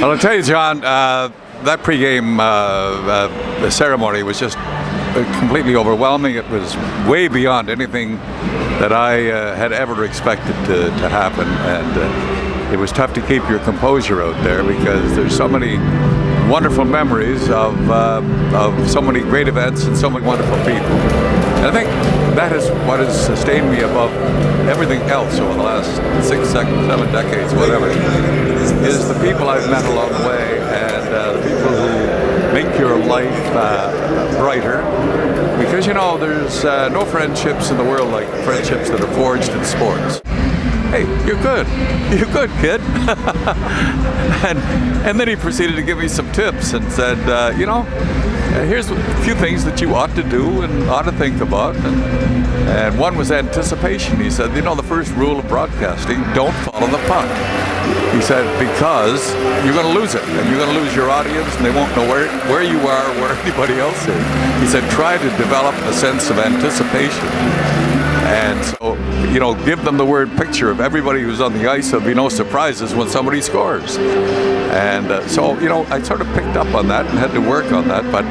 Well, I'll tell you, John, that pregame ceremony was just completely overwhelming. It was way beyond anything that I had ever expected to happen, and it was tough to keep your composure out there because there's so many wonderful memories of so many great events and so many wonderful people. And I think that is what has sustained me above everything else over the last 6, 7 decades, whatever, is the people I've met along the way, and the people who make your life brighter. Because, you know, there's no friendships in the world like friendships that are forged in sports. Hey, you're good, kid. and then he proceeded to give me some tips and said, you know, here's a few things that you ought to do and ought to think about. And one was anticipation. He said, you know, the first rule of broadcasting, don't follow the puck. He said, because you're going to lose it, and you're going to lose your audience, and they won't know where you are, where anybody else is. He said, try to develop a sense of anticipation. And so, you know, give them the word picture of everybody who's on the ice. There'll be no surprises when somebody scores. And so, you know, I sort of picked up on that and had to work on that. But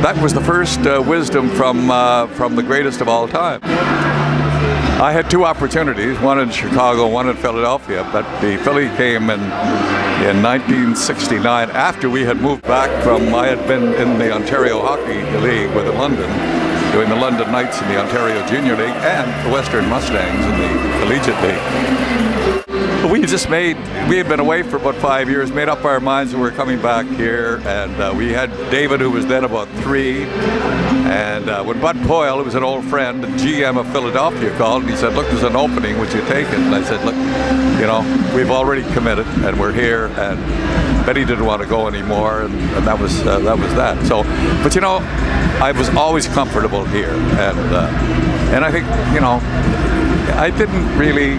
that was the first wisdom from the greatest of all time. I had 2 opportunities, one in Chicago, one in Philadelphia. But the Philly came in 1969 after we had moved back from, I had been in the Ontario Hockey League with London, doing the London Knights in the Ontario Junior League and the Western Mustangs in the Collegiate League. We had been away for about 5 years, made up our minds that we were coming back here, and we had David, who was then about 3, and when Bud Poyle, who was an old friend, the GM of Philadelphia, called, and he said, look, there's an opening, would you take it? And I said, look, you know, we've already committed, and we're here, and Betty didn't want to go anymore, and that was that. So, but you know, I was always comfortable here, and I think, you know, I didn't really,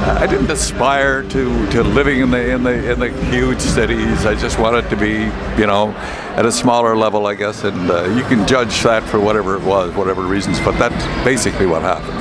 I didn't aspire to living in the huge cities. I just wanted to be, you know, at a smaller level, I guess, and you can judge that for whatever it was, whatever reasons, but that's basically what happened.